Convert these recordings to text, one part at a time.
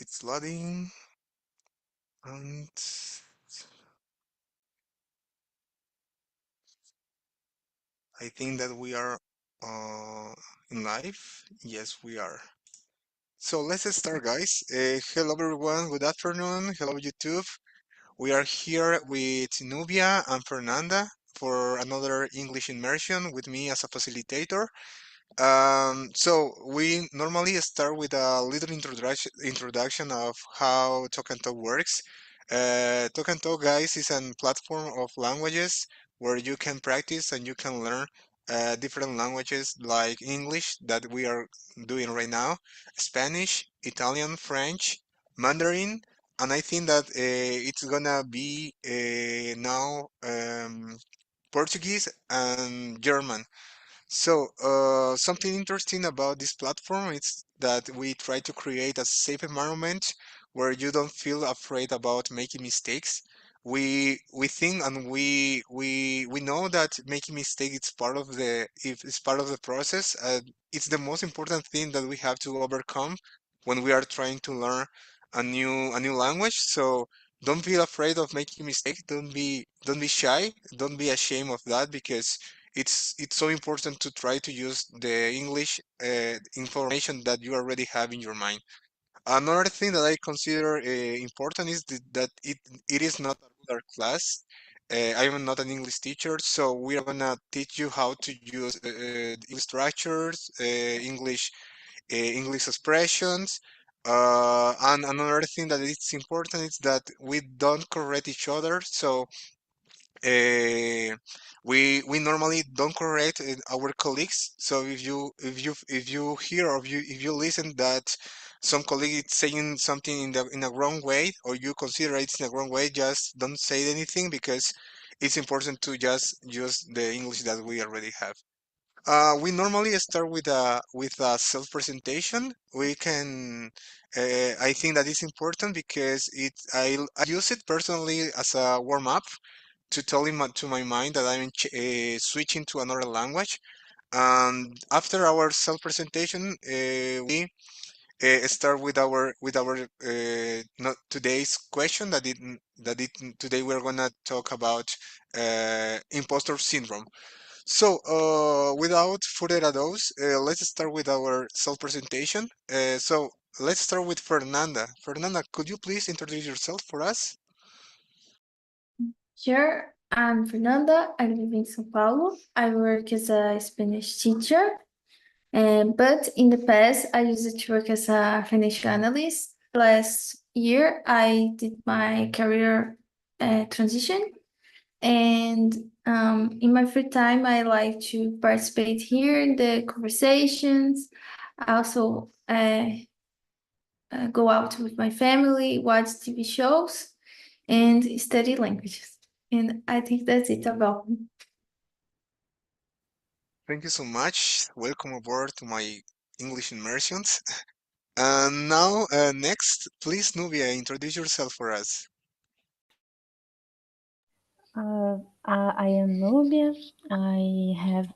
It's loading, and I think that we are uh, in live. Yes, we are. So let's start, guys. Hello, everyone. Good afternoon. Hello, YouTube. We are here with Nubia and Fernanda for another English immersion with me as a facilitator. So we normally start with a little introduction of how Talk and Talk works. Talk and Talk, guys, is a platform of languages where you can practice and you can learn different languages like English that we are doing right now, Spanish, Italian, French, Mandarin, and I think that it's gonna be now Portuguese and German. So, something interesting about this platform is that we try to create a safe environment where you don't feel afraid about making mistakes. We think and we know that making mistakes is part of the if it's part of the process. It's the most important thing that we have to overcome when we are trying to learn a new language. So don't feel afraid of making mistakes. Don't be shy. Don't be ashamed of that because it's so important to try to use the English information that you already have in your mind. Another thing that I consider important is that it is not a regular class. I am not an English teacher, so we are gonna teach you how to use English structures, English expressions. And another thing that is important is that we don't correct each other. So uh, we normally don't correct our colleagues. So if you hear or if you listen that some colleague is saying something in a wrong way or you consider it's in a wrong way, just don't say anything because it's important to just use the English that we already have. We normally start with a self presentation. We can. I think that is important because I use it personally as a warm up to tell him to my mind that I'm switching to another language. And after our self presentation, we start with our not today's question today we're gonna talk about imposter syndrome. So, without further ado, let's start with our self presentation. So, let's start with Fernanda. Fernanda, could you please introduce yourself for us? Sure, I'm Fernanda. I live in São Paulo. I work as a Spanish teacher, but in the past, I used to work as a financial analyst. Last year, I did my career transition, and in my free time, I like to participate here in the conversations. I also go out with my family, watch TV shows, and study languages. And I think that's it about me. Thank you so much. Welcome aboard to my English immersions. And now, next, please, Nubia, introduce yourself for us. I am Nubia. I have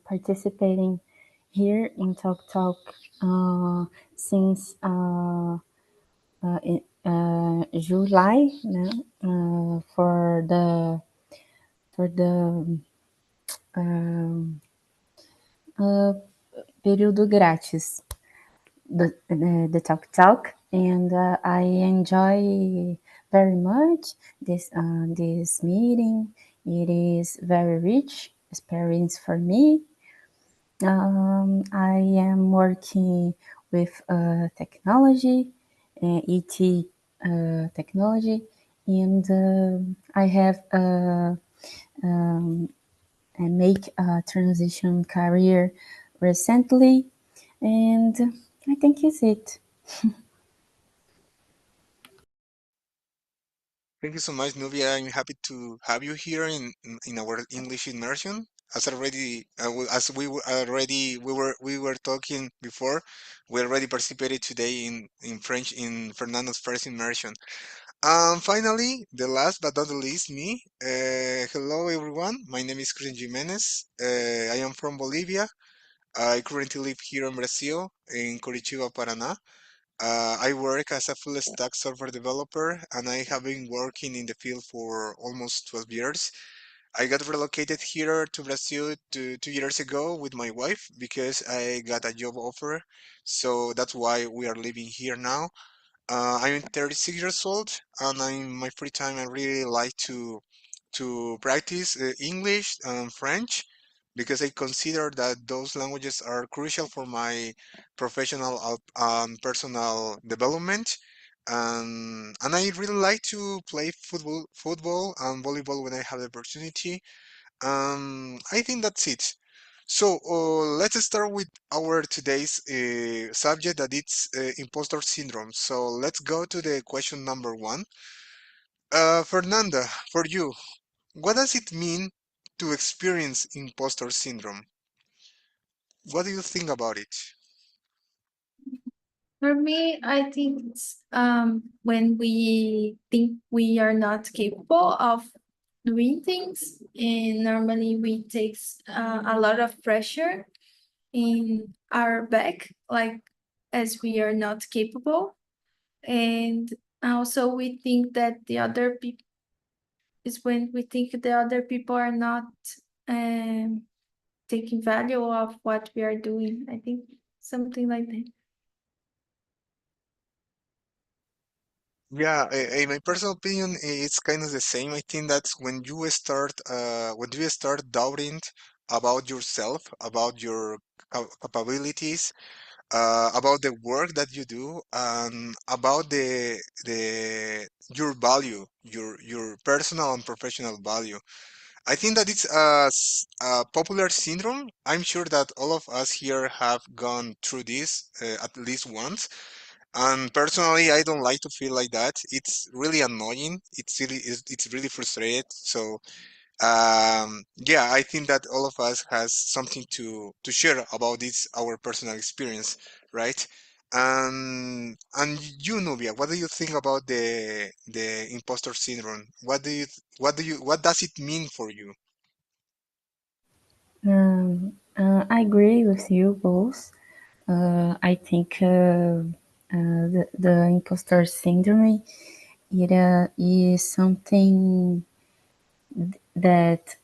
participating here in Talk Talk since July, né? For the uh, período grátis the Talk Talk, and I enjoy very much this meeting. It is very rich experience for me. I am working with technology, ET technology, and I have I make a transition career recently, and I think it's it. Thank you so much, Nubia. I'm happy to have you here in our English immersion. As already, as we were talking before, we already participated today in French in Fernando's first immersion. Finally, the last but not the least, me. Hello, everyone. My name is Christian Jimenez. I am from Bolivia. I currently live here in Brazil, in Curitiba, Paraná. I work as a full stack software developer, and I have been working in the field for almost 12 years. I got relocated here to Brazil 2 years ago with my wife because I got a job offer. So that's why we are living here now. I'm 36 years old, and in my free time, I really like to practice English and French because I consider that those languages are crucial for my professional and personal development. And I really like to play football and volleyball when I have the opportunity. I think that's it. So let's start with our today's subject that it's imposter syndrome. So let's go to the question number one. Fernanda, for you, what does it mean to experience imposter syndrome? What do you think about it? For me, I think it's when we think we are not capable of doing things, and normally we takes a lot of pressure in our back, like as we are not capable, and also we think that the other people is when we think the other people are not um, taking value of what we are doing. I think something like that. Yeah, in my personal opinion, it's kind of the same. I think that's when you start doubting about yourself, about your capabilities, about the work that you do, and about the your value, your personal and professional value. I think that it's a popular syndrome. I'm sure that all of us here have gone through this at least once. And personally, I don't like to feel like that. It's really annoying. It's really frustrated. So yeah, I think that all of us has something to share about this our personal experience, right? And you, Nubia, what do you think about the imposter syndrome? What does it mean for you? I agree with you both. I think the imposter syndrome is something that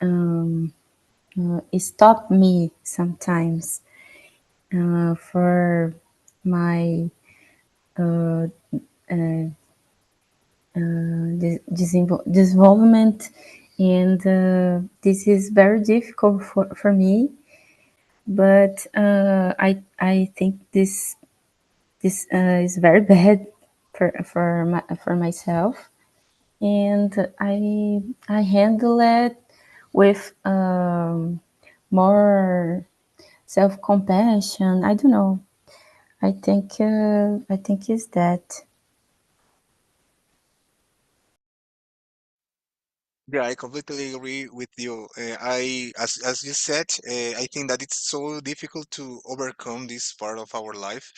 it stopped me sometimes for my development, and this is very difficult for me. But I think this is very bad for myself, and I handle it with more self compassion. I don't know. I think is that. Yeah, I completely agree with you. As you said, I think that it's so difficult to overcome this part of our life.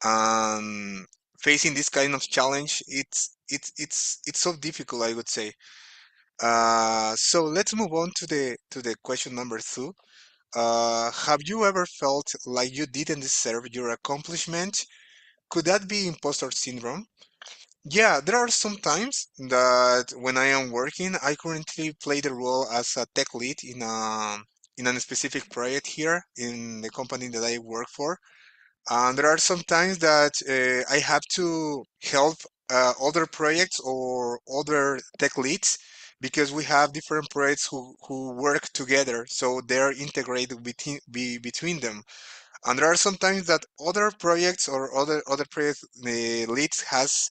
Um, Facing this kind of challenge, it's so difficult, I would say. So let's move on to the question number two. Have you ever felt like you didn't deserve your accomplishment? Could that be imposter syndrome? Yeah, there are some times that when I am working, I currently play the role as a tech lead in a specific project here in the company that I work for. And there are some times that I have to help other projects or other tech leads because we have different projects who work together, so they're integrated between them. And there are sometimes that other projects or other project leads has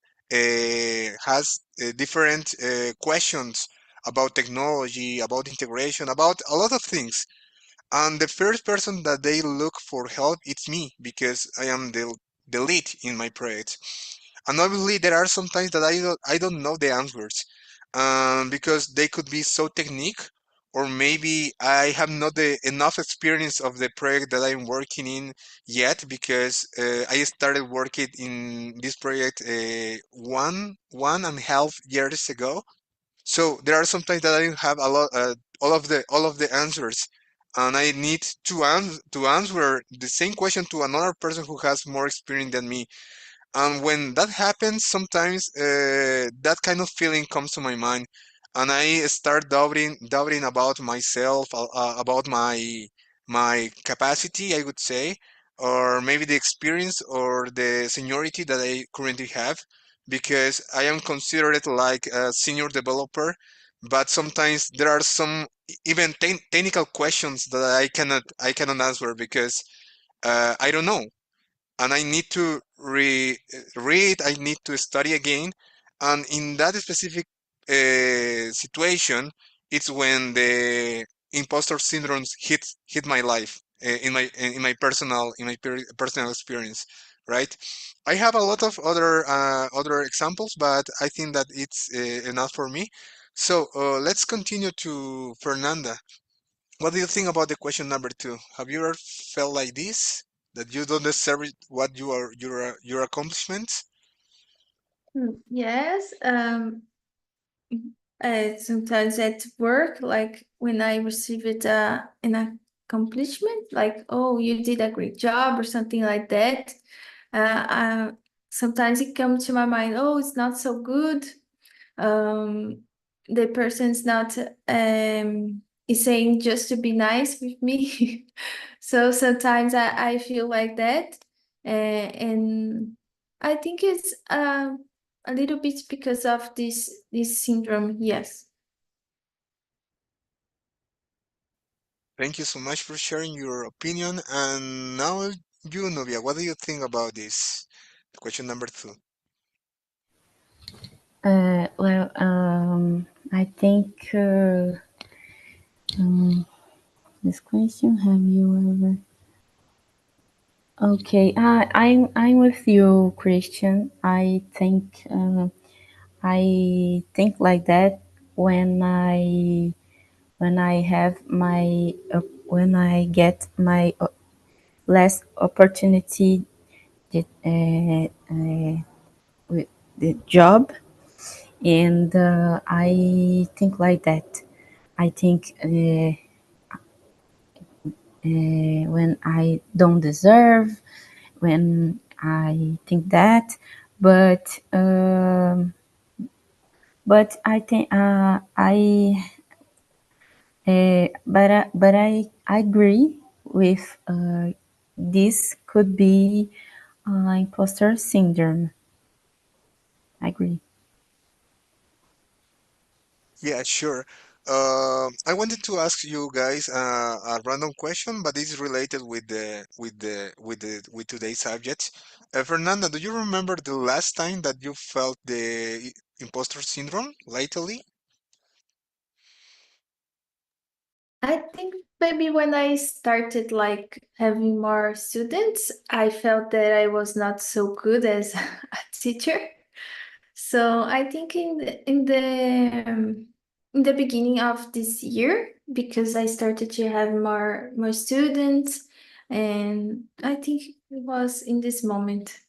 different questions about technology, about integration, about a lot of things. And the first person that they look for help, it's me because I am the lead in my project. And obviously, there are some times that I don't know the answers, because they could be so technique, or maybe I have not the enough experience of the project that I'm working in yet, because I started working in this project one and a half years ago. So there are some times that I don't have a lot, all of the answers, and I need to answer the same question to another person who has more experience than me. And when that happens, sometimes that kind of feeling comes to my mind, and I start doubting about myself, about my capacity, I would say, or maybe the experience or the seniority that I currently have, because I am considered like a senior developer, but sometimes there are some even technical questions that I cannot answer because I don't know, and I need to read, I need to study again. And in that specific situation, it's when the imposter syndrome hit my life, in my personal experience, right? I have a lot of other examples, but I think that it's enough for me. So let's continue to Fernanda. What do you think about the question number two? Have you ever felt like this? That you don't deserve what your accomplishments? Yes. Sometimes at work, like when I receive it an accomplishment, like, oh, you did a great job or something like that. Uh, uh, Sometimes it comes to my mind, oh, it's not so good. Um, the person's not is saying just to be nice with me. So sometimes I feel like that. And I think it's a little bit because of this syndrome, yes. Thank you so much for sharing your opinion. And now you, Novia, what do you think about this? Question number two. Well, I think this question, have you ever? Okay, I'm with you, Christian. I think like that when I have my when I get my last opportunity that, with the job, and I think like that. I think when I don't deserve, when I think that, but I think I agree with this could be imposter syndrome. I agree. Yeah, sure. I wanted to ask you guys a random question, but it's related with today's subject. Fernanda, do you remember the last time that you felt the imposter syndrome lately? I think maybe when I started like having more students, I felt that I was not so good as a teacher. So I think in the beginning of this year, because I started to have more students, and I think it was in this moment.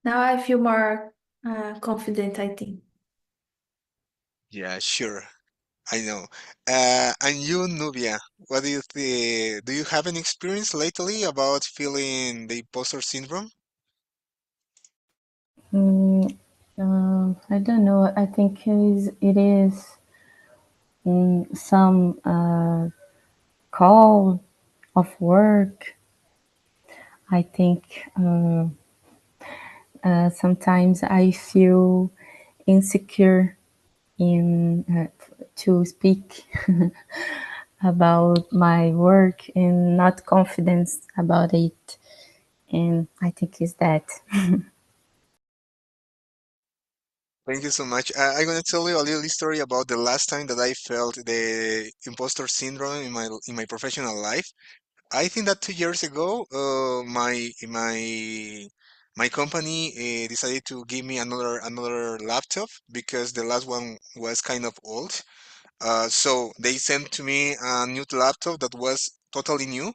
Now I feel more confident, I think. Yeah, sure. I know. And you, Nubia, what do you think? Do you have any experience lately about feeling the imposter syndrome? Mm, I don't know. I think it is some call of work. I think sometimes I feel insecure in to speak about my work and not confidence about it. And I think it's that. Thank you so much. I'm gonna tell you a little story about the last time that I felt the imposter syndrome in my professional life. I think that 2 years ago, my company decided to give me another laptop because the last one was kind of old. So they sent to me a new laptop that was totally new,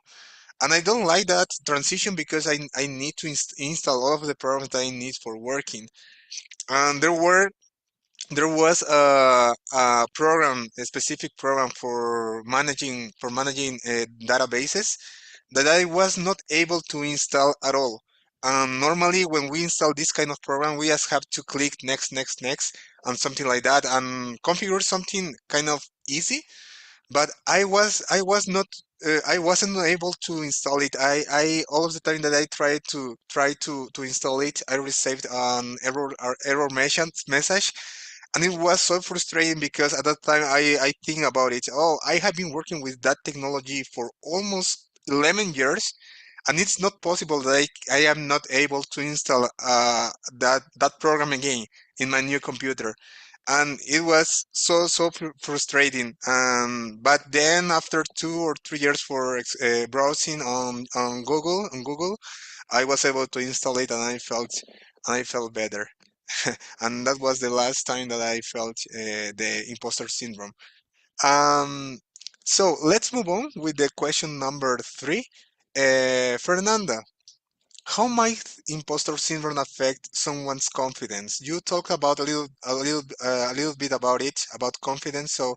and I don't like that transition because I need to install all of the programs that I need for working. And there was a program, a specific program for managing databases that I was not able to install at all. Normally, when we install this kind of program, we just have to click next, next, next, and something like that, and configure something kind of easy. But I wasn't able to install it. I all of the time that I tried to install it, I received an error message, and it was so frustrating because at that time I think about it. Oh, I have been working with that technology for almost 11 years, and it's not possible that I am not able to install that program again in my new computer, and it was so frustrating. But then after 2 or 3 years for browsing on Google, I was able to install it, and I felt better. And that was the last time that I felt the imposter syndrome. Um, so let's move on with the question number three. Fernanda, how might imposter syndrome affect someone's confidence? You talk about a little bit about it, about confidence. So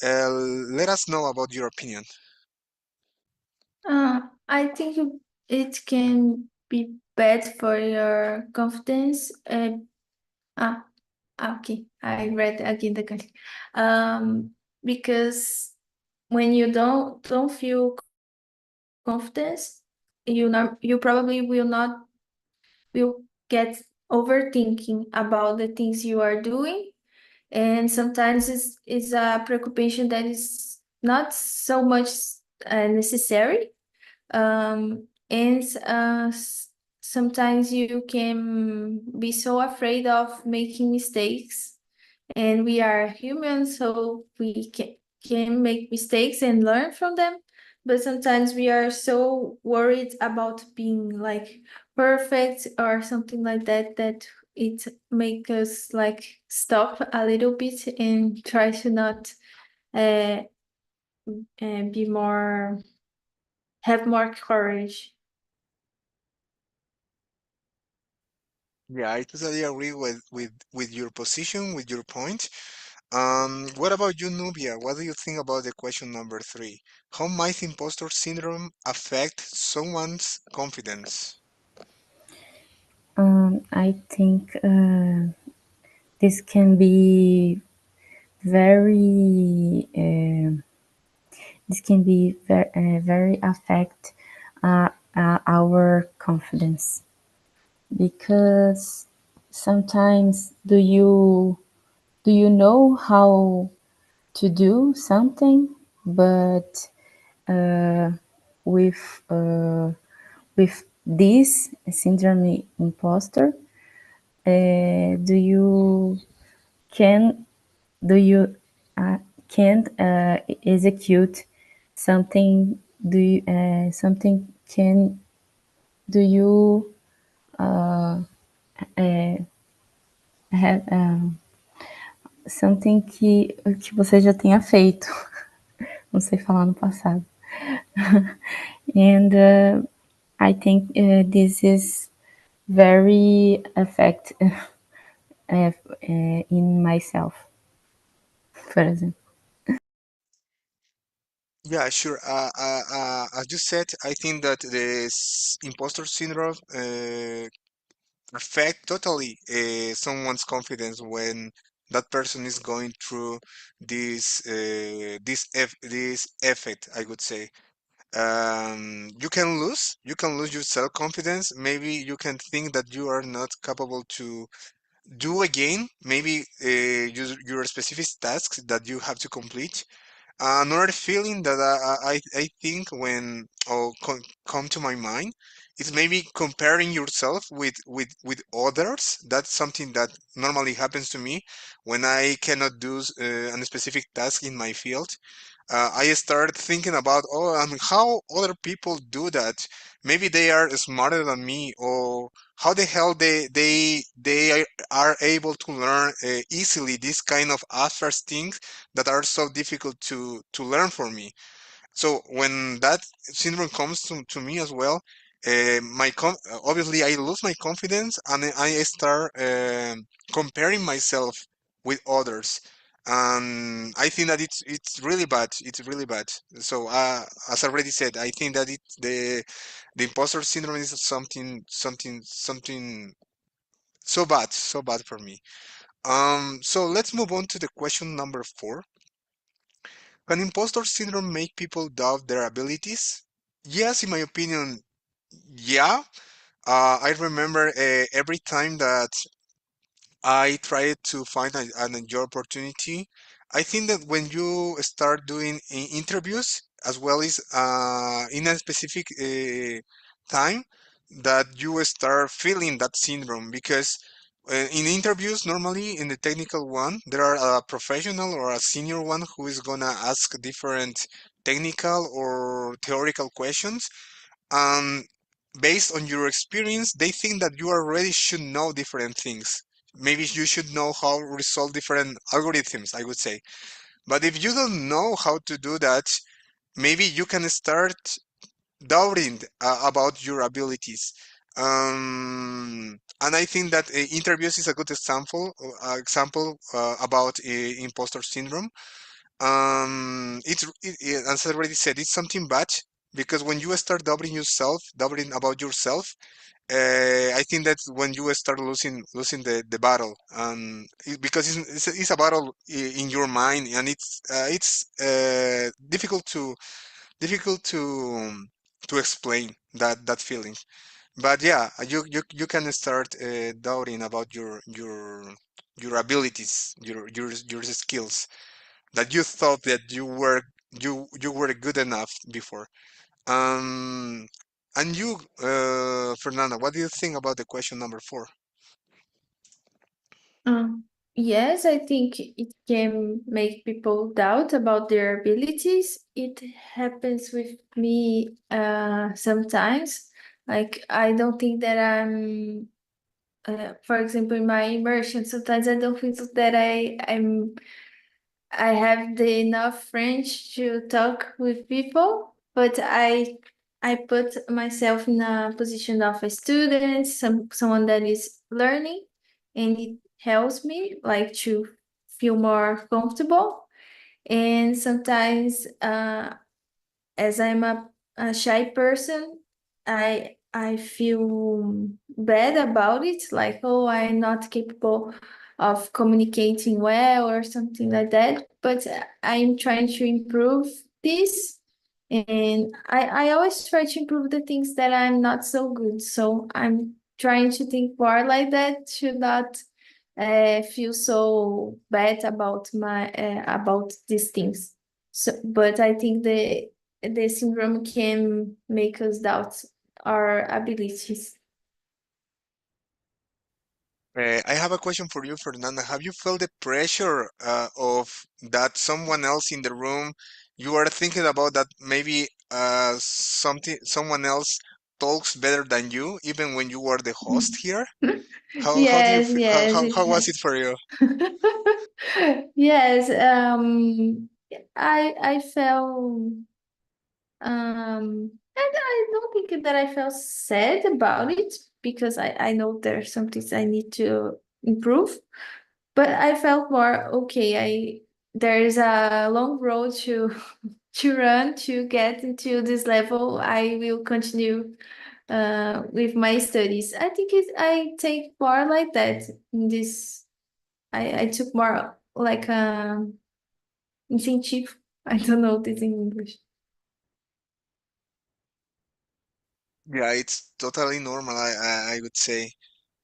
let us know about your opinion. I think it can be bad for your confidence. Ah, okay, I read again the question. Because when you don't feel confidence, you probably will get overthinking about the things you are doing, and sometimes it's a preoccupation that is not so much necessary. And sometimes you can be so afraid of making mistakes, and we are humans, so we can make mistakes and learn from them. But sometimes we are so worried about being like perfect or something like that, that it make us like stop a little bit and try to not uh, be more have more courage. Yeah, I totally agree with your position, with your point. What about you, Nubia? What do you think about the question number three? How might imposter syndrome affect someone's confidence? I think this can be very very affect our confidence, because sometimes do you know how to do something, but uh, with uh, with this syndrome imposter, do you can do you can't execute something? Do you something can do you have something que você já tenha feito? Não sei falar no passado. And I think this is very affect in myself, for example. Yeah, sure. As you said, I think that imposter syndrome affect totally someone's confidence when that person is going through this effect, I would say. You can lose your self-confidence. Maybe you can think that you are not capable to do again, maybe your specific tasks that you have to complete. Another feeling that I think when come to my mind is maybe comparing yourself with others. That's something that normally happens to me when I cannot do a specific task in my field. I start thinking about, oh, how other people do that. Maybe they are smarter than me, or how the hell they are able to learn easily these kind of abstract things that are so difficult to learn for me. So when that syndrome comes to me as well, obviously I lose my confidence, and then I start comparing myself with others. I think that it's really bad. It's really bad. So as I already said, I think that the imposter syndrome is something so bad for me. So let's move on to the question number 4. Can imposter syndrome make people doubt their abilities? Yes, in my opinion, yeah. I remember every time that I tried to find a job opportunity. I think that when you start doing interviews, as well as in a specific time, that you start feeling that syndrome, because in interviews, normally in the technical one, there are a professional or a senior one who is gonna ask different technical or theoretical questions. And based on your experience, they think that you already should know different things. Maybe you should know how to resolve different algorithms, I would say. But if you don't know how to do that, maybe you can start doubting about your abilities. And I think that interviews is a good example about imposter syndrome. As I already said, it's something bad, because when you start doubting yourself, doubting about yourself, I think that's when you start losing the battle, because it's a battle in your mind, and it's difficult to explain that feeling. But yeah, you can start doubting about your abilities, your skills, that you thought that you were good enough before. Um, and you, Fernanda, what do you think about the question number 4? Um, yes, I think it can make people doubt about their abilities. It happens with me sometimes. Like, I don't think that for example, in my immersion, sometimes I don't feel that I have the enough French to talk with people, but I put myself in a position of a student, someone that is learning, and it helps me like to feel more comfortable. And sometimes, as I'm a shy person, I feel bad about it, like, oh, I'm not capable of communicating well or something like that. But I'm trying to improve this. And I always try to improve the things that I'm not so good. So I'm trying to think more like that to not feel so bad about my about these things. So, but I think the syndrome can make us doubt our abilities. I have a question for you, Fernanda. Have you felt the pressure of that someone else in the room? You are thinking about that maybe someone else talks better than you, even when you are the host here. How do you Yes, feel, yes, it how was it has. for you? Yes, I felt and I don't think that I felt sad about it because I know there's some things I need to improve. But I felt more okay. There is a long road to to run to get into this level. I will continue with my studies. I think I take more like that in this. I took more like incentive. I don't know this in English. Yeah, it's totally normal, I would say.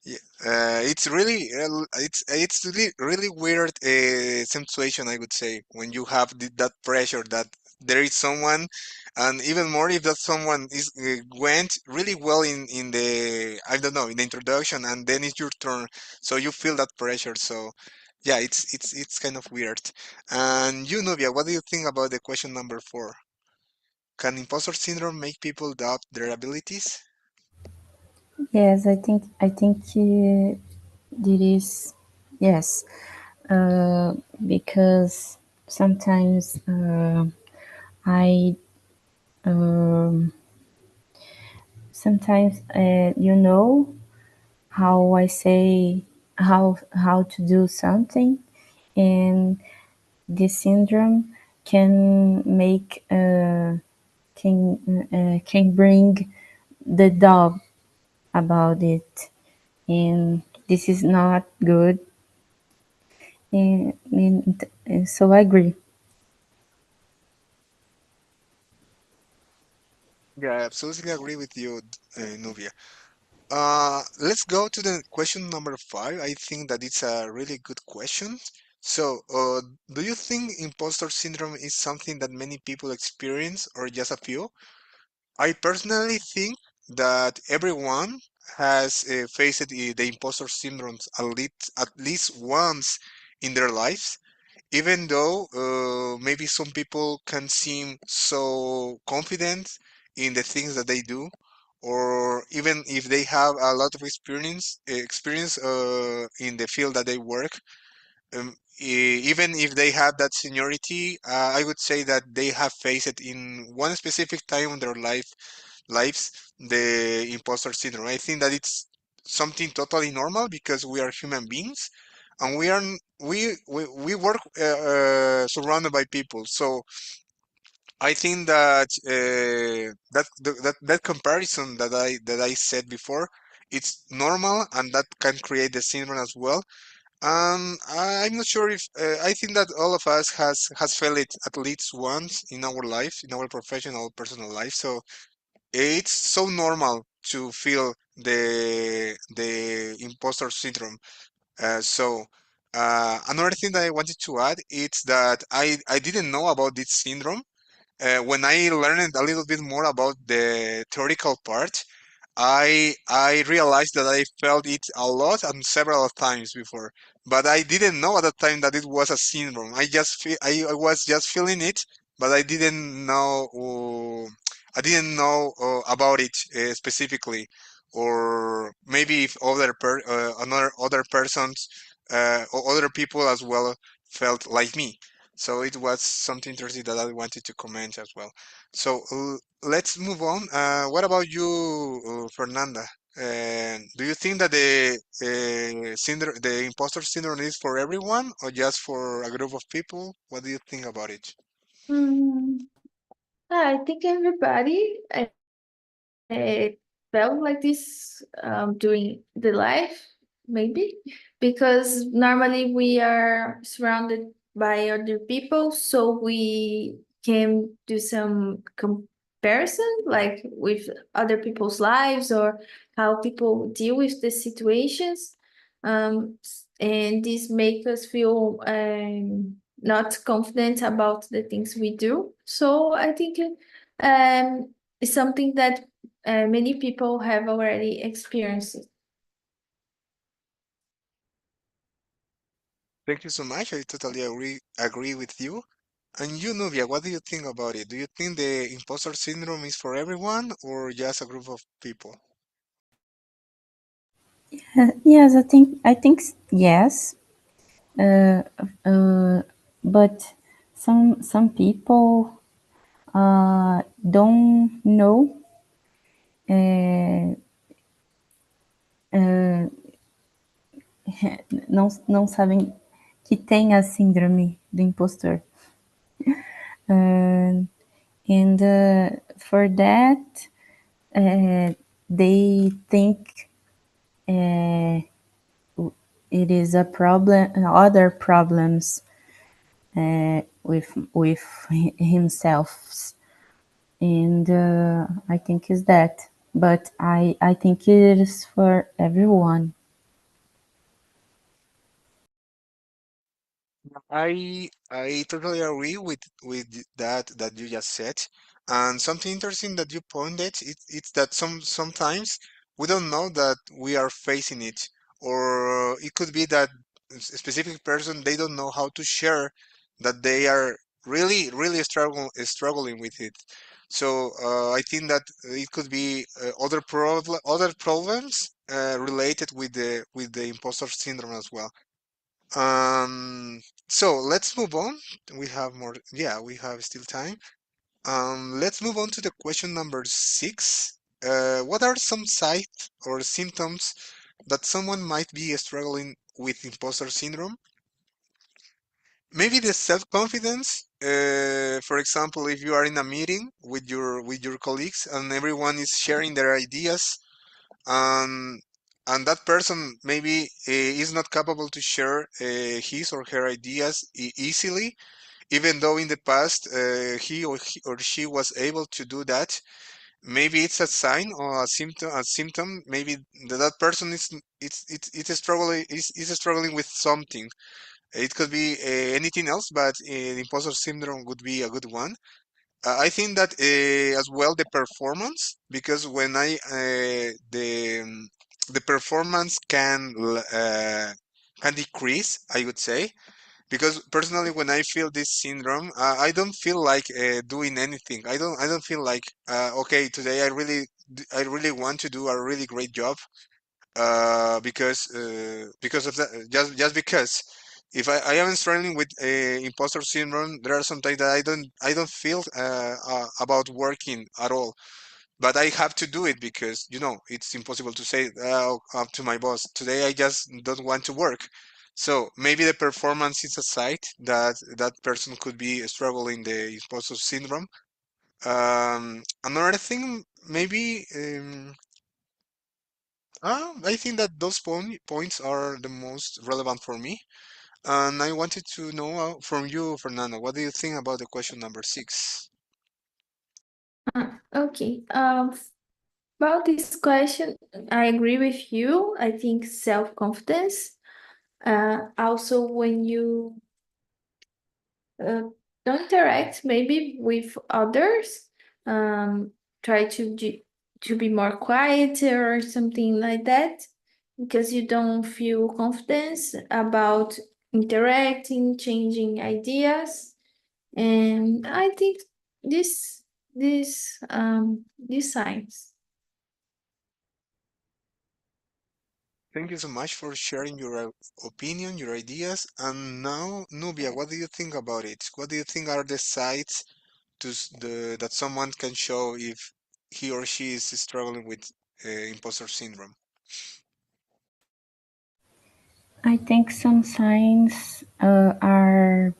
Yeah, it's really it's really weird situation, I would say, when you have that pressure that there is someone, and even more if that someone is went really well in the, I don't know, in the introduction, and then it's your turn, so you feel that pressure. So yeah, it's kind of weird. And you, Nubia, what do you think about the question number 4? Can imposter syndrome make people doubt their abilities? Yes, I think it is yes, because sometimes I um, sometimes how I say how to do something, and this syndrome can make can bring the doubt about it, and this is not good. And so I agree. Yeah, I absolutely agree with you, Nubia. Let's go to the question number five. I think that it's a really good question. So, do you think imposter syndrome is something that many people experience or just a few? I personally think that everyone has faced the imposter syndrome at least once in their lives, even though maybe some people can seem so confident in the things that they do, or even if they have a lot of experience in the field that they work, even if they have that seniority, I would say that they have faced it in one specific time in their lives, the imposter syndrome. I think that it's something totally normal because we are human beings, and we work surrounded by people. So I think that that comparison that I said before, it's normal, and that can create the syndrome as well. I'm not sure if I think that all of us has felt it at least once in our life, in our professional personal life. So it's so normal to feel the imposter syndrome. Another thing that I wanted to add is that I didn't know about this syndrome. When I learned a little bit more about the theoretical part, I realized that I felt it a lot and several times before, but I didn't know at the time that it was a syndrome. I was just feeling it, but I didn't know about it specifically, or maybe if another other persons or other people as well felt like me. So it was something interesting that I wanted to comment as well. So let's move on. What about you, Fernanda? Do you think that the imposter syndrome is for everyone or just for a group of people? What do you think about it? Mm, I think everybody felt like this during the life, maybe, because normally we are surrounded by other people, so we can do some comparison, like with other people's lives or how people deal with the situations. And this make us feel not confident about the things we do. So I think it's something that many people have already experienced. Thank you so much. I totally agree with you. And you, Nubia, what do you think about it? Do you think the imposter syndrome is for everyone or just a group of people? Yes, yes. Uh, uh, but some people don't know, uh, uh, não sabem que tem a síndrome do impostor. Uh, and for that, they think uh, it is a problem, other problems with himself, and I think is that. But I think it is for everyone. I totally agree with that you just said. And something interesting that you pointed, it's that sometimes we don't know that we are facing it, or it could be that a specific person, they don't know how to share that they are really struggling with it. So I think that it could be other problems related with the imposter syndrome as well. So let's move on. We have more, yeah, we have still time. Let's move on to the question number six. What are some signs or symptoms that someone might be struggling with imposter syndrome? maybe the self-confidence. For example, if you are in a meeting with your colleagues and everyone is sharing their ideas, um, and that person maybe is not capable to share his or her ideas easily, even though in the past he or she was able to do that. Maybe it's a sign or a symptom. A symptom. Maybe that person is it's struggling with something. It could be anything else, but imposter syndrome would be a good one. I think that as well the performance, because when the performance can decrease, I would say, because personally when I feel this syndrome, I don't feel like doing anything. I don't feel like okay, today I really want to do a really great job because of that, just because if I am struggling with imposter syndrome, there are some times that I don't feel about working at all, but I have to do it because it's impossible to say up to my boss today I just don't want to work. So maybe the performance is a side that that person could be struggling the imposter syndrome. Another thing maybe. I think that those points are the most relevant for me. And I wanted to know from you, Fernando, what do you think about the question number 6? Okay. About this question, I agree with you. I think self-confidence. Also, when you uh, don't interact maybe with others, um, try to be more quiet or something like that, because you don't feel confidence about interacting, changing ideas. And I think this these signs. Thank you so much for sharing your opinion, your ideas. And now, Nubia, what do you think about it? What do you think are the sides that someone can show if he or she is struggling with imposter syndrome? I think some signs are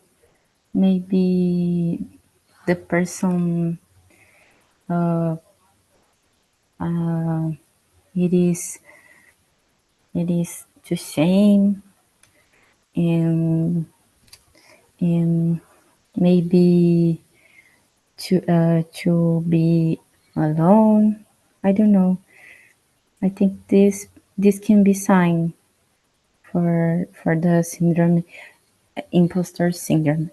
maybe the person it is it is to shame and and maybe to be alone. I don't know. I think this can be sign for the syndrome, imposter syndrome.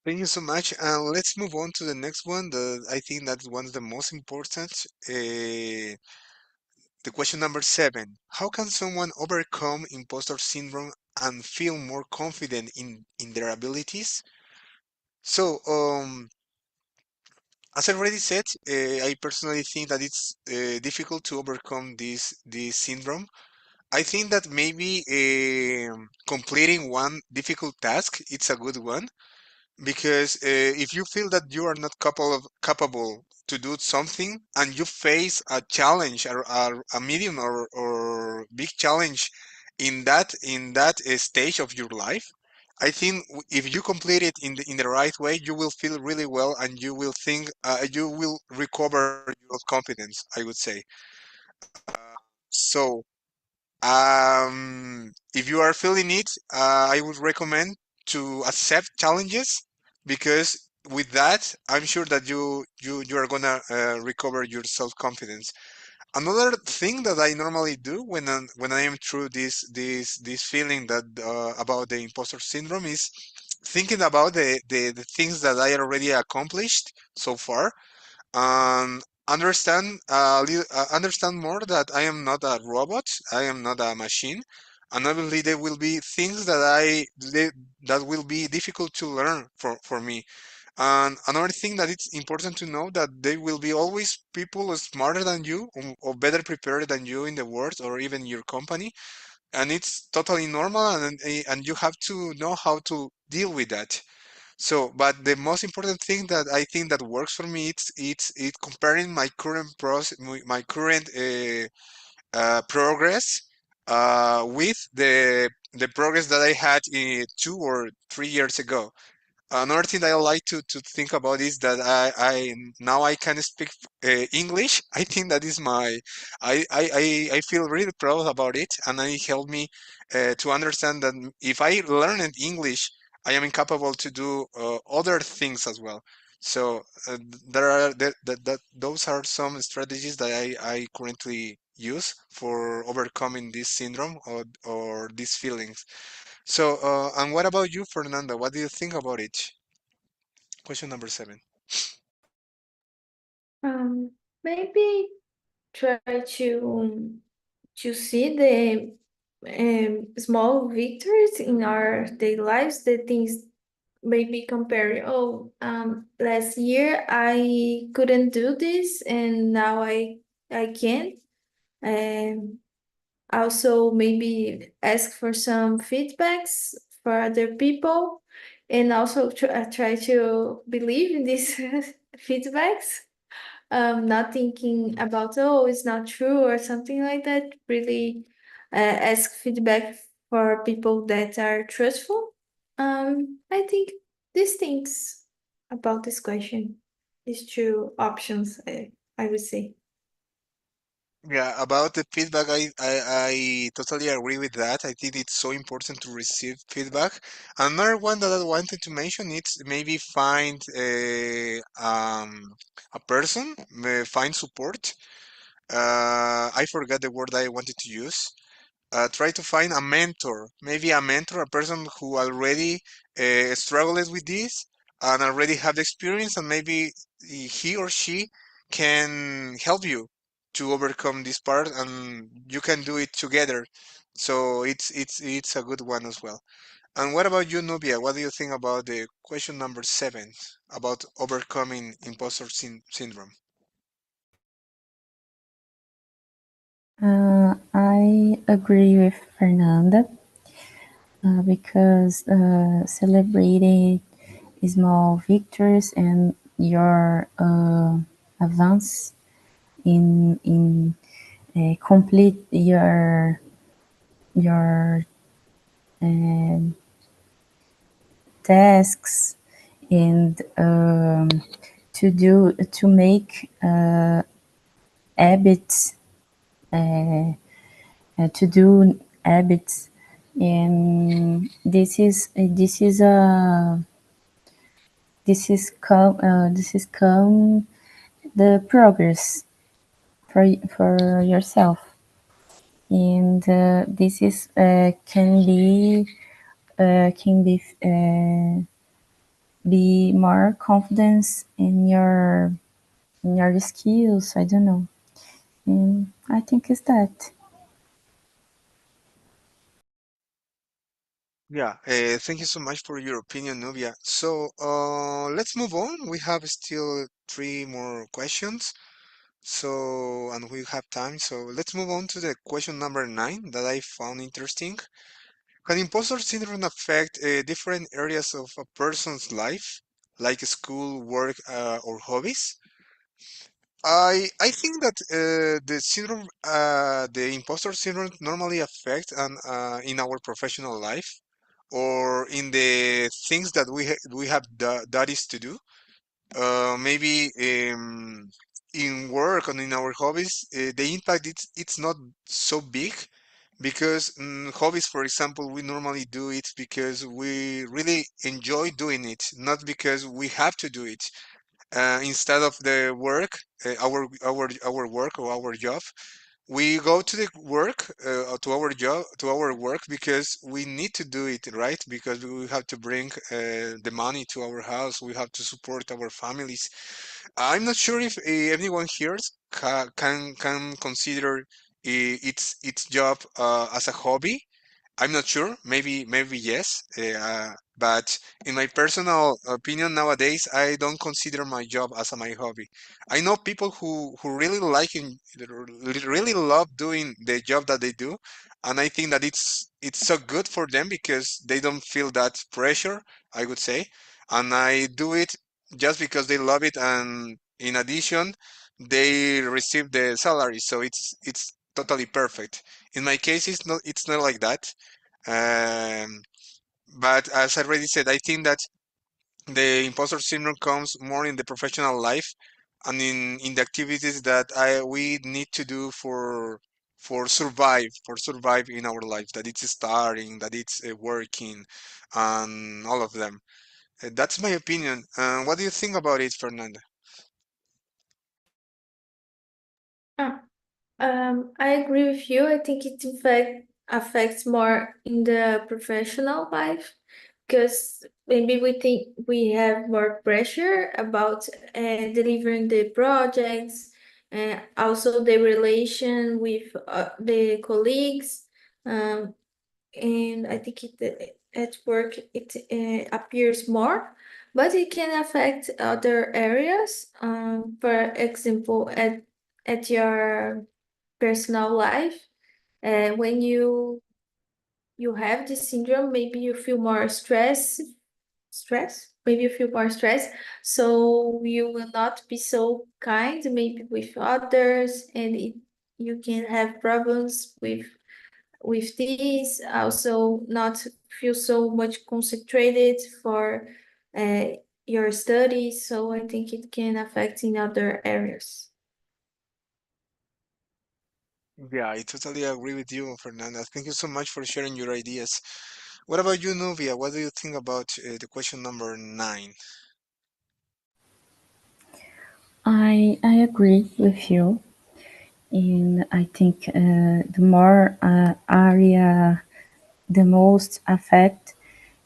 Thank you so much. And let's move on to the next one. I think that's one of the most important. The question number 7. How can someone overcome imposter syndrome and feel more confident in their abilities? So, as I already said, I personally think that it's difficult to overcome this syndrome. I think that maybe completing one difficult task, it's a good one because if you feel that you are not capable to do something and you face a challenge or a medium or big challenge in that stage of your life, I think if you complete it in the right way, you will feel really well and you will think you will recover your confidence, I would say. So if you are feeling it, I would recommend to accept challenges because with that, I'm sure that you are gonna recover your self-confidence. Another thing that I normally do when I am through this feeling that about the imposter syndrome is thinking about the things that I already accomplished so far, understand understand more that I am not a robot, I am not a machine, and obviously there will be things that will be difficult to learn for me. And another thing that it's important to know that there will be always people smarter than you or better prepared than you in the world or even your company, and it's totally normal, and you have to know how to deal with that. So, but the most important thing that I think that works for me, it's comparing my current process, my current progress, with the progress that I had 2 or 3 years ago. Another thing that I like to think about is that I now I can speak English. I think that is I feel really proud about it, and it helped me to understand that if I learned English, I am incapable to do other things as well. So there are those are some strategies that I currently use for overcoming this syndrome or these feelings. So, and what about you, Fernanda? What do you think about it? Question number 7. Um, Maybe try to see the small victories in our daily lives, the things maybe compare. Oh, last year I couldn't do this, and now I can. Um, Also maybe ask for some feedbacks for other people, and also try to believe in these feedbacks, not thinking about, oh, it's not true or something like that. Really ask feedback for people that are trustful. I think these things about this question, these two options, I would say. Yeah, about the feedback, I totally agree with that. I think it's so important to receive feedback. Another one that I wanted to mention is maybe find a person, find support. I forgot the word I wanted to use. Try to find a mentor, maybe a mentor, a person who already struggles with this and already have the experience, and maybe he or she can help you to overcome this part, and you can do it together. So it's a good one as well. And what about you, Nubia? What do you think about the question number 7 about overcoming imposter syndrome? I agree with Fernanda because celebrating small victories and your advance in complete your um, tasks and to make habits to do habits, and this is come the progress for yourself, and this is can be more confidence in your skills. I don't know, and I think it's that. Yeah, thank you so much for your opinion, Nubia. So let's move on. We have still 3 more questions. So, and we have time. So let's move on to the question number 9 that I found interesting. Can imposter syndrome affect different areas of a person's life, like school, work, or hobbies? I think that the imposter syndrome normally affect and in our professional life or in the things that we have duties to do. Maybe in work and in our hobbies, the impact it's not so big because hobbies, for example, we normally do it because we really enjoy doing it, not because we have to do it instead of the work, our work or our job. We go to the work, to our job, to our work because we need to do it, right? Because we have to bring the money to our house. We have to support our families. I'm not sure if anyone here can consider its job as a hobby. I'm not sure. Maybe yes. But in my personal opinion nowadays, I don't consider my job as my hobby. I know people who really like and really love doing the job that they do, and I think that it's so good for them because they don't feel that pressure, I would say, and I do it just because they love it, and in addition, they receive the salary. So totally perfect. In my case, it's not like that. Um, but as I already said, I think that the imposter syndrome comes more in the professional life and in the activities that I we need to do for survive in our life, that it's starting, that it's working, and all of them. That's my opinion. What do you think about it, Fernanda? Ah, I agree with you. I think it in fact affects more in the professional life because maybe we think we have more pressure about delivering the projects and also the relation with the colleagues. Um, and I think at work it appears more, but it can affect other areas. For example, at your personal life, when you have this syndrome, maybe you feel more stress. Maybe you feel more stress, so you will not be so kind, maybe with others, and you can have problems with this, also not feel so much concentrated for uh, your studies. So I think it can affect in other areas. Yeah, I totally agree with you, Fernanda. Thank you so much for sharing your ideas. What about you, Nubia? What do you think about the question number 9? I agree with you, and I think the more area the most affect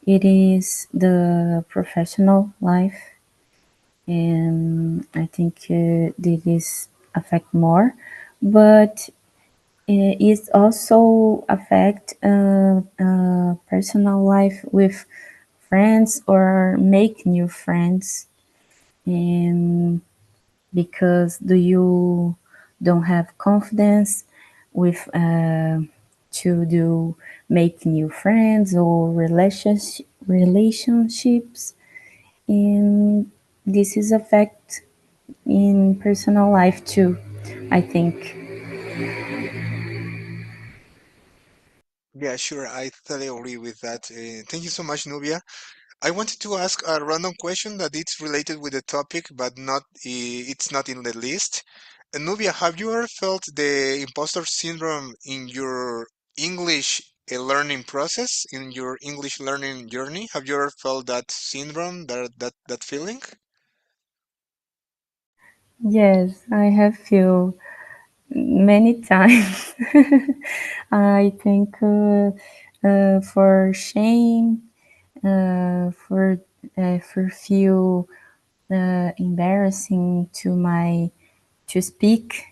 it is the professional life, and I think this affect more, but it also affect personal life with friends or make new friends, and because do you don't have confidence with to do make new friends or relationships, and this is affect in personal life too, I think. Yeah, sure. I totally agree with that. Thank you so much, Nubia. I wanted to ask a random question that it's related with the topic, but it's not in the list. Nubia, have you ever felt the imposter syndrome in your English learning process, in your English learning journey? Have you ever felt that syndrome, that feeling? Yes, I have feel many times. I think for shame, for feel embarrassing to speak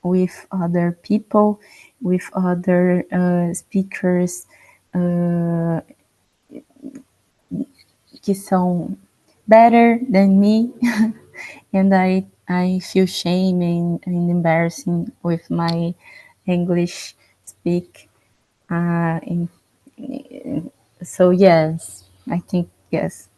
with other people, with other speakers uh, que são better than me, and I feel shame and embarrassing with my English speak. In, so yes, I think yes.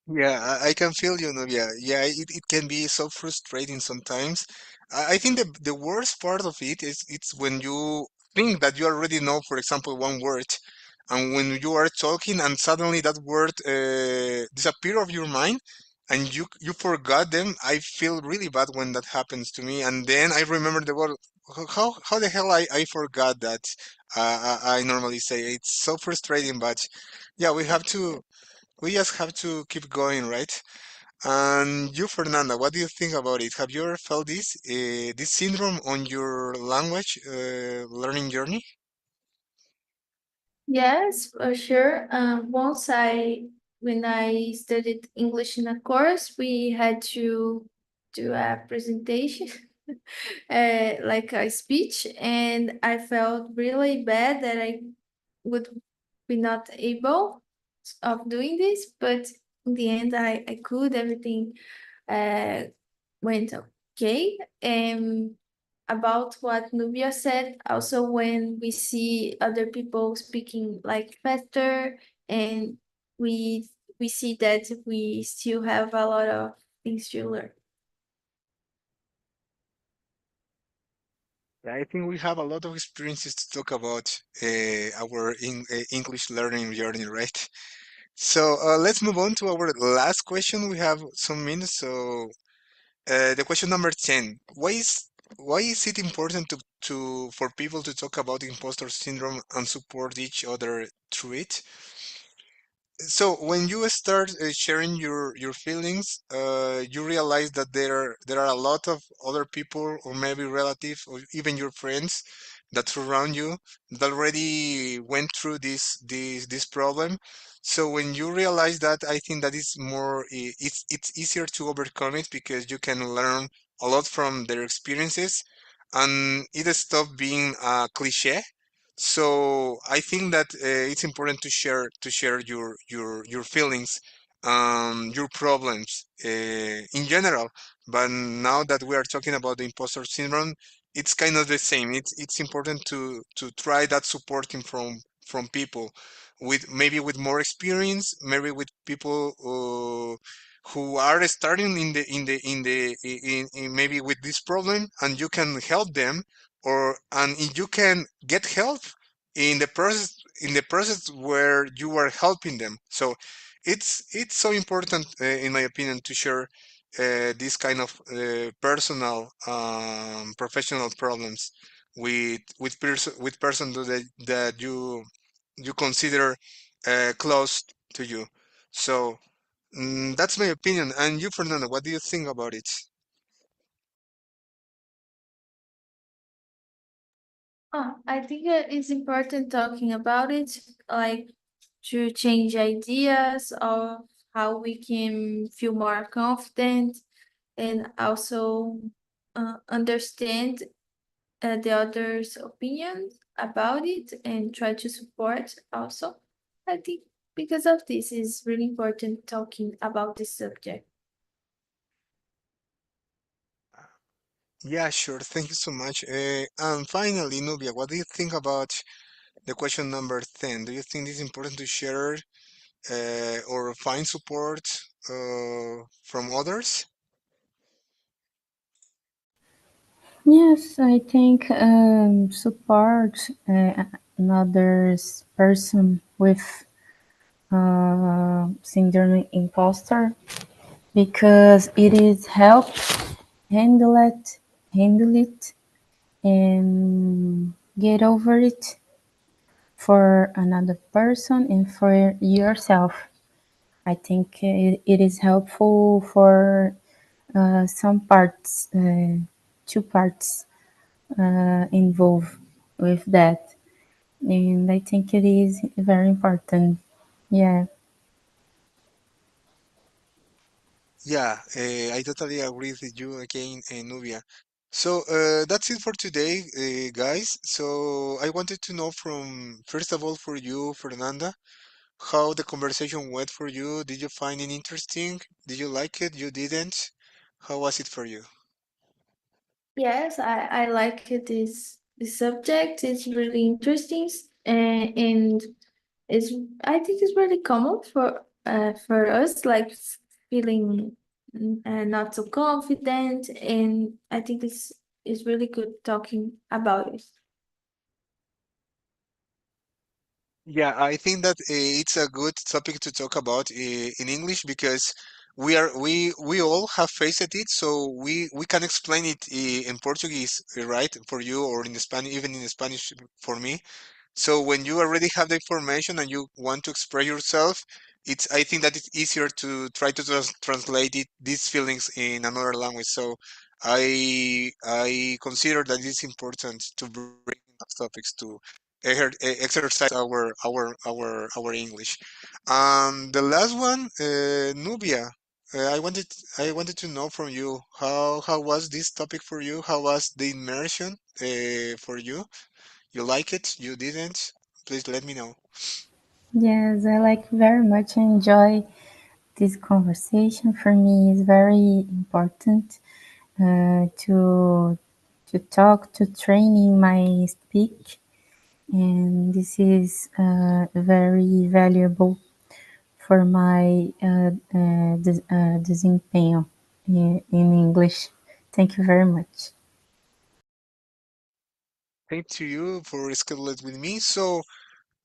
Yeah, I can feel you, Nubia. Yeah, it can be so frustrating sometimes. I think the worst part of it is it's when you think that you already know, for example, one word, and when you are talking and suddenly that word disappear of your mind and you forgot them. I feel really bad when that happens to me, and then I remember the word. How the hell I forgot that? I normally say it's so frustrating, but yeah, we just have to keep going, right? And you, Fernanda, what do you think about it? Have you ever felt this syndrome on your language learning journey? Yes, for sure. Once when I studied English in a course, we had to do a presentation, like a speech, and I felt really bad that I would be not able of doing this, but in the end, I could. Everything uh, went okay. And about what Nubia said, also when we see other people speaking like faster, and we we see that we still have a lot of things to learn. I think we have a lot of experiences to talk about our English learning journey, right? So let's move on to our last question. We have some minutes. So the question number 10. Why is it important to for people to talk about imposter syndrome and support each other through it? So when you start sharing your feelings, you realize that there are a lot of other people, or maybe relatives, or even your friends that surround you that already went through this problem. So when you realize that, I think that is it's easier to overcome it because you can learn a lot from their experiences, and it stops being a cliche. So I think that it's important to share your feelings, your problems in general. But now that we are talking about the imposter syndrome, it's kind of the same. It's important to try that supporting from people with maybe with more experience, maybe with people who are starting in maybe with this problem, and you can help them, or and if you can get help in the process where you are helping them. So it's so important, in my opinion, to share this kind of personal, professional problems with person that you consider close to you. So that's my opinion. And you, Fernando, what do you think about it? I think it's important talking about it, like to change ideas of how we can feel more confident and also understand the other's opinions about it and try to support also. I think because of this is really important talking about this subject. Yeah, sure. Thank you so much. And finally, Nubia, what do you think about the question number 10? Do you think it's important to share or find support from others? Yes, I think support another person with syndrome imposter because it is help handle it, handle it, and get over it for another person and for yourself. I think it is helpful for some parts, two parts involved with that. And I think it is very important. Yeah. Yeah, I totally agree with you again, Nubia. So that's it for today, guys. So I wanted to know from, first of all, for you, Fernanda, how the conversation went for you. Did you find it interesting? Did you like it? You didn't? How was it for you? Yes, I like this subject. It's really interesting, and it's I think it's really common for us, like feeling not so confident, and I think this is really good talking about it. Yeah, I think that it's a good topic to talk about in English because we all have faced it, so we can explain it in Portuguese, right, for you, or in Spanish, even in Spanish for me. So when you already have the information and you want to express yourself, I think that it's easier to try to translate these feelings in another language. So I consider that it's important to bring those topics to exercise our English. The last one, Nubia. I wanted to know from you how was this topic for you? How was the immersion for you? You like it? You didn't? Please let me know. Yes, I like very much enjoy this conversation. For me, is very important to talk, to training my speak, and this is very valuable for my desempenho in English. Thank you very much. Thank to you for scheduling with me. So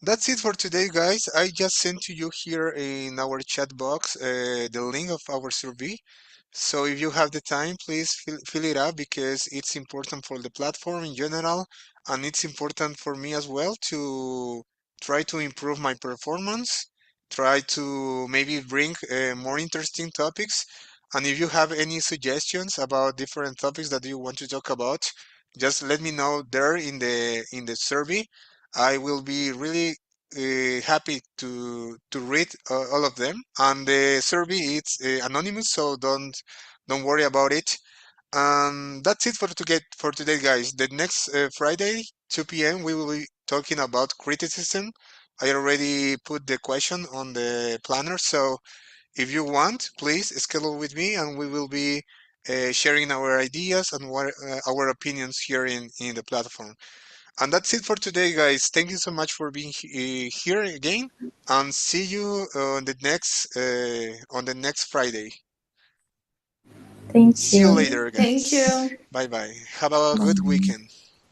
that's it for today, guys. I just sent to you here in our chat box the link of our survey. So if you have the time, please fill it up because it's important for the platform in general, and it's important for me as well to try to improve my performance, try to maybe bring more interesting topics. And if you have any suggestions about different topics that you want to talk about, just let me know there in the survey. I will be really happy to read all of them. And the survey it's anonymous, so don't worry about it. That's it for today, guys. The next Friday, 2 p.m., we will be talking about criticism. I already put the question on the planner, so if you want, please schedule with me, and we will be sharing our ideas and our opinions here in the platform. And that's it for today, guys. Thank you so much for being here again, and see you on the next Friday. Thank See you you. later, Thank guys. you. Bye bye. Have a good Bye. weekend.